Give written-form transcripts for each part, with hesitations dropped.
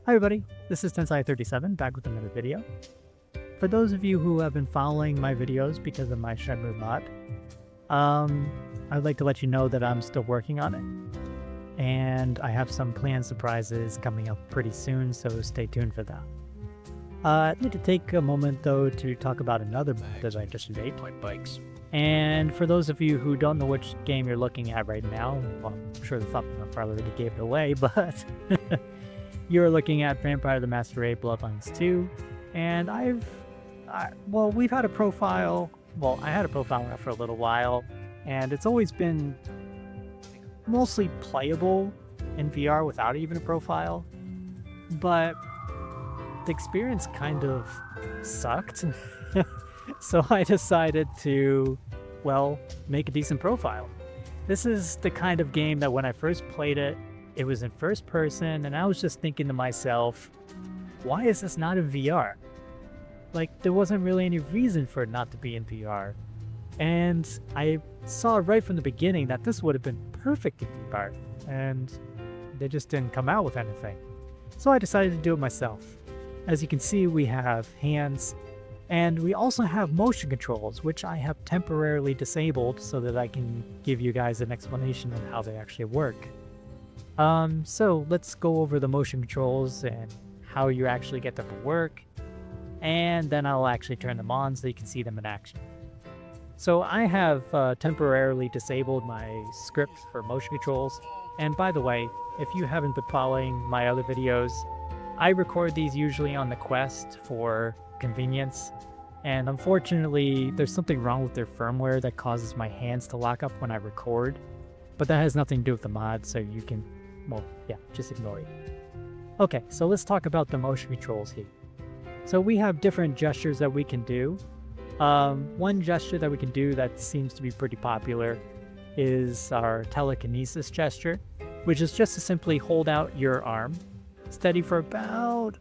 Hi everybody, this is Tensai37 back with another video. For those of you who have been following my videos because of my Shenmue mod, I'd like to let you know that I'm still working on it. And I have some planned surprises coming up pretty soon, so stay tuned for that. I'd like to take a moment though to talk about another mod that I just made. Bikes. And for those of you who don't know which game you're looking at right now, well, I'm sure the thumbnail probably already gave it away, but you're looking at Vampire the Masquerade Bloodlines 2, and we've had a profile, I had a profile now for a little while, and it's always been mostly playable in VR without even a profile, but the experience kind of sucked. So I decided to, make a decent profile. This is the kind of game that when I first played it, it was in first person, and I was just thinking to myself, why is this not in VR? Like, there wasn't really any reason for it not to be in VR. And I saw right from the beginning that this would have been perfect in VR, and they just didn't come out with anything. So I decided to do it myself. As you can see, we have hands, and we also have motion controls, which I have temporarily disabled so that I can give you guys an explanation of how they actually work. So let's go over the motion controls and how you actually get them to work, and then I'll actually turn them on so you can see them in action. So I have temporarily disabled my script for motion controls, and by the way, if you haven't been following my other videos, I record these usually on the Quest for convenience, and unfortunately there's something wrong with their firmware that causes my hands to lock up when I record, but that has nothing to do with the mod, so you can, just ignore it. Okay, so let's talk about the motion controls here. So we have different gestures that we can do. One gesture that we can do that seems to be pretty popular is our telekinesis gesture, which is just to simply hold out your arm steady for about,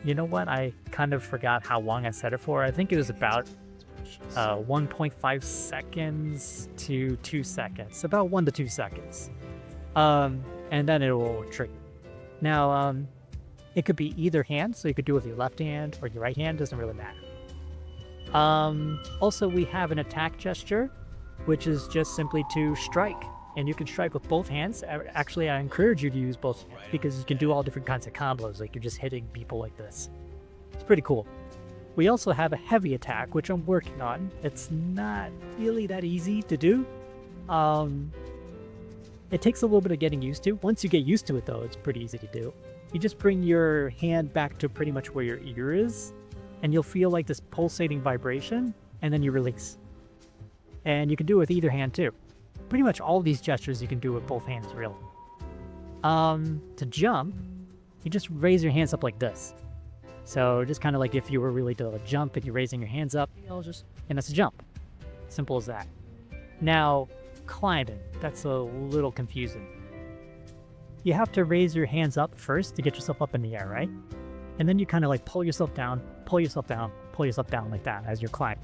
you know what, I kind of forgot how long I set it for. I think it was about 1.5 seconds to 2 seconds, about 1 to 2 seconds. And then it will trigger. Now, it could be either hand, so you could do it with your left hand or your right hand, doesn't really matter. Also, we have an attack gesture, which is just simply to strike. And you can strike with both hands. Actually, I encourage you to use both hands because you can do all different kinds of combos, like you're just hitting people like this. It's pretty cool. We also have a heavy attack, which I'm working on. It's not really that easy to do. It takes a little bit of getting used to. Once you get used to it, though, it's pretty easy to do. You just bring your hand back to pretty much where your ear is, and you'll feel like this pulsating vibration, and then you release. And you can do it with either hand, too. Pretty much all these gestures you can do with both hands, really. To jump, you just raise your hands up like this. So just kind of like if you were really to jump and you're raising your hands up, and that's a jump. Simple as that. Now, climbing, that's a little confusing. You have to raise your hands up first to get yourself up in the air, right? And then you kind of like pull yourself down, pull yourself down, pull yourself down like that as you're climbing.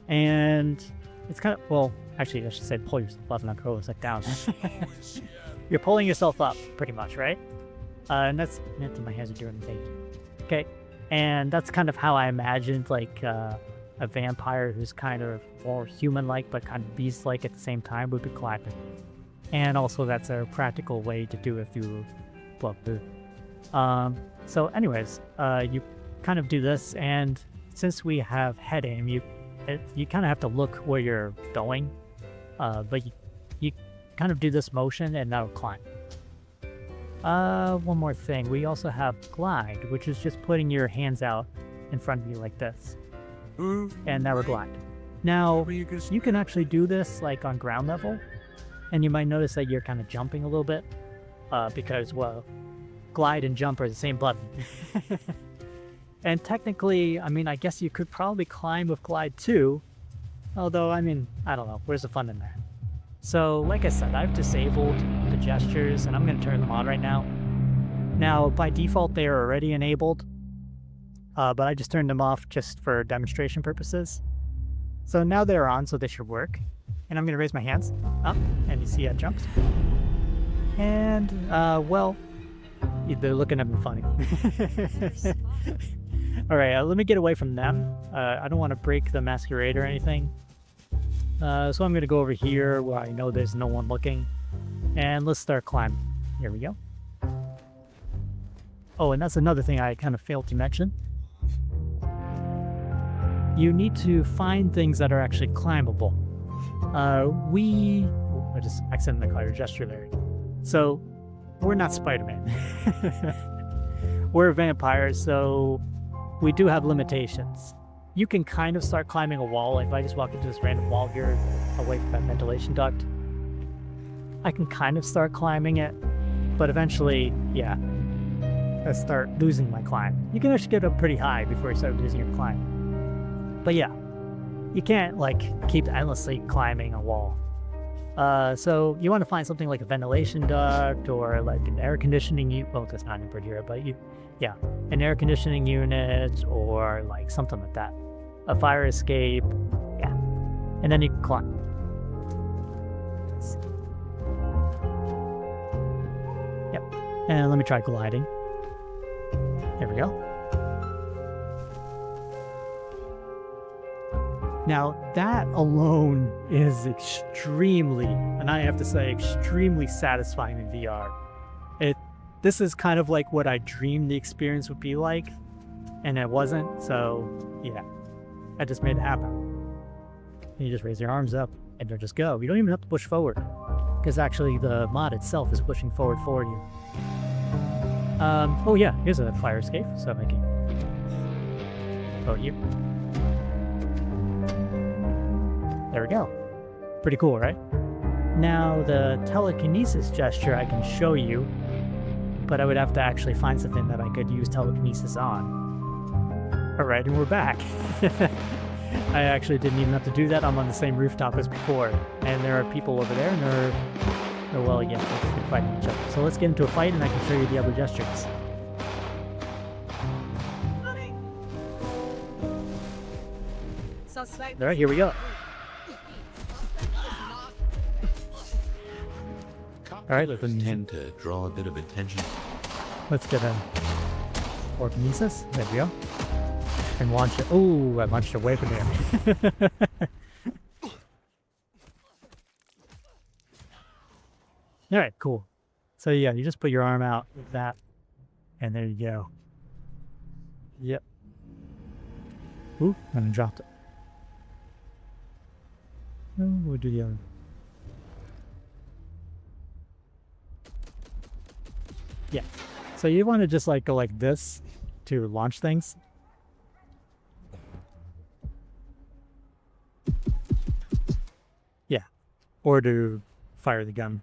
And it's kind of, actually I should say pull yourself up, not pull yourself down. You're pulling yourself up, pretty much, right? And that's my hands are doing the thing. Okay, and that's kind of how I imagined like a vampire who's kind of more human-like but kind of beast-like at the same time would be climbing. And also that's a practical way to do it through Bloodlines. So anyways, you kind of do this, and since we have head aim, you kind of have to look where you're going, but you kind of do this motion and that'll climb. One more thing, we also have glide, which is just putting your hands out in front of you like this, and that will glide. Now, you can actually do this like on ground level, and you might notice that you're kind of jumping a little bit, because, glide and jump are the same button. And technically, I guess you could probably climb with glide too, although, I don't know, where's the fun in that? So, like I said, I've disabled the gestures, and I'm going to turn them on right now. Now, by default, they are already enabled, but I just turned them off just for demonstration purposes. So now they're on, so they should work. And I'm going to raise my hands up, and you see it jumps. And, They're looking at me funny. All right, let me get away from them. I don't want to break the masquerade or anything. So I'm going to go over here where I know there's no one looking. And let's start climbing. Here we go. Oh, and that's another thing I kind of failed to mention. You need to find things that are actually climbable. I just accidentally called your gesture there. So, we're not Spider-Man. We're vampires, so we do have limitations. You can kind of start climbing a wall. If I just walk into this random wall here, away from that ventilation duct, I can kind of start climbing it, but eventually, yeah, I start losing my climb. You can actually get up pretty high before you start losing your climb. But yeah, you can't, like, keep endlessly climbing a wall. So you want to find something like a ventilation duct or like an air conditioning unit. Well, that's not input here, but yeah, an air conditioning unit or like something like that. A fire escape, yeah. And then you can climb. Yep. And let me try gliding. There we go. Now, that alone is extremely, and I have to say, extremely satisfying in VR. This is kind of like what I dreamed the experience would be like, and it wasn't, so yeah, I just made it happen. You just raise your arms up, and you'll just go. You don't even have to push forward, because actually the mod itself is pushing forward for you. Oh yeah, here's a fire escape, so I can go here. There we go. Pretty cool, right? Now, the telekinesis gesture I can show you, but I would have to actually find something that I could use telekinesis on. All right, and we're back. I actually didn't even have to do that. I'm on the same rooftop as before. And there are people over there, and they're well, yeah, they're fighting each other. So let's get into a fight, and I can show you the other gestures. All right, here we go. All right, let's tend to draw a bit of attention. Let's get a telekinesis. There we go. And launch it. Oh, I launched away from there. All right, cool. So yeah, you just put your arm out like that, and there you go. Yep. Ooh, and I dropped it. Oh, we'll do the other. Yeah. So you want to just like go like this to launch things. Yeah. Or to fire the gun.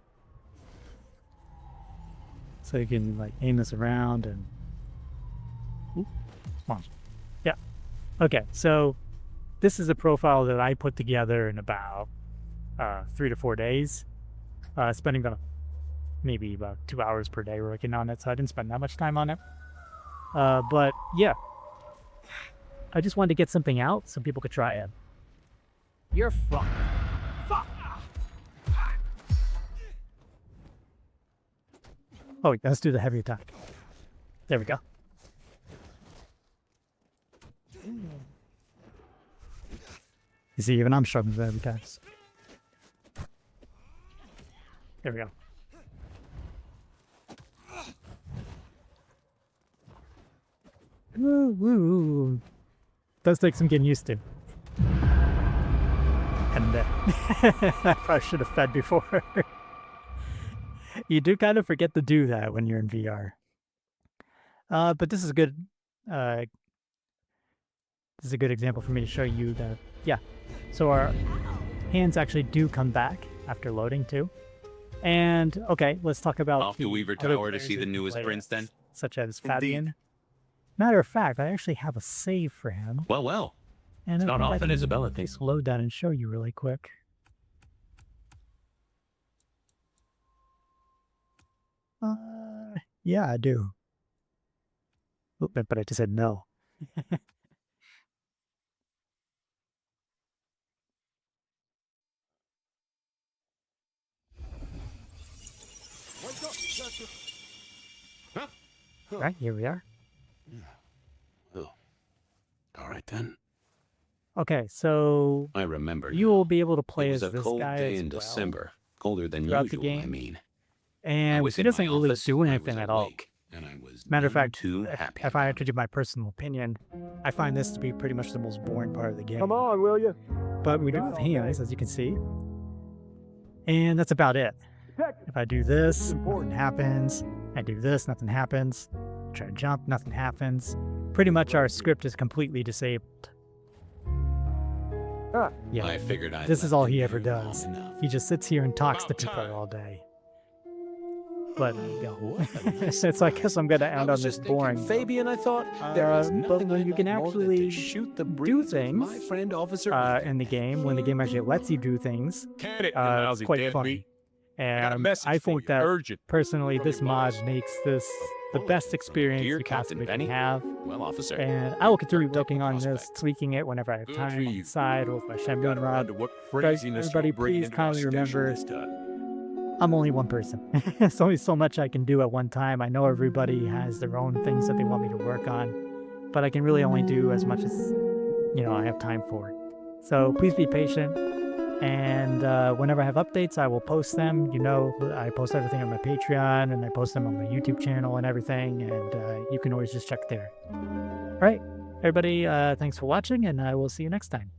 So you can like aim this around and launch. Yeah. Okay. So this is a profile that I put together in about 3 to 4 days, spending about maybe about 2 hours per day working on it, so I didn't spend that much time on it. But yeah, I just wanted to get something out so people could try it. You're fucked. Fuck. Oh, let's do the heavy attack. There we go. You see, even I'm struggling with heavy attacks. There we go. Woo, woo. Does take some getting used to. And I probably should have fed before. You do kind of forget to do that when you're in VR. But this is a good. This is a good example for me to show you that. Yeah. So our hands actually do come back after loading too. And okay, let's talk about off to Weaver Tower to see the newest prince then. Such as Fabian. Matter of fact, I actually have a save for him. Well. And it's not often Isabella thinks. Let's load that and show you really quick. Yeah, I do. Oop, but I just said no. Huh? Right, here we are. Oh. All right then. Okay, so I remember. you will be able to play It as was a this cold guy day as in well. December. Colder than throughout the usual, I game. mean. And was he in my doesn't really office, do I anything was at all. awake, and I was Matter of none fact, too happy if I had about to give my personal opinion, I find this to be pretty much the most boring part of the game. Come on, will you? But we do have hands, as you can see. And that's about it. If I do this, nothing happens. I do this, nothing happens. Try to jump, nothing happens. Pretty much our script is completely disabled. Yeah, I figured I'd this is left all him he ever there long does. enough. He just sits here and talks to About people time. all day. But so I guess I'm gonna end on this boring. Fabian, I thought But when you can actually shoot the do things my friend Officer in the game, when the game actually lets you do things, it's quite funny. And I think that urgent. personally, from this your mod boss. makes this the best experience Dear you Captain possibly can Benny. have. Well, Officer. And I will continue working on this, prospect. tweaking it whenever I have Good time on the read. side with my shotgun Gotta rod. wonder what Guys, craziness everybody, you'll bring please into our kindly station remember, this time. I'm only one person. There's only so much I can do at one time. I know everybody has their own things that they want me to work on, but I can really only do as much as, I have time for. So please be patient. And whenever I have updates, I will post them. I post everything on my Patreon, and I post them on my YouTube channel and everything, and you can always just check there. All right, everybody, thanks for watching, and I will see you next time.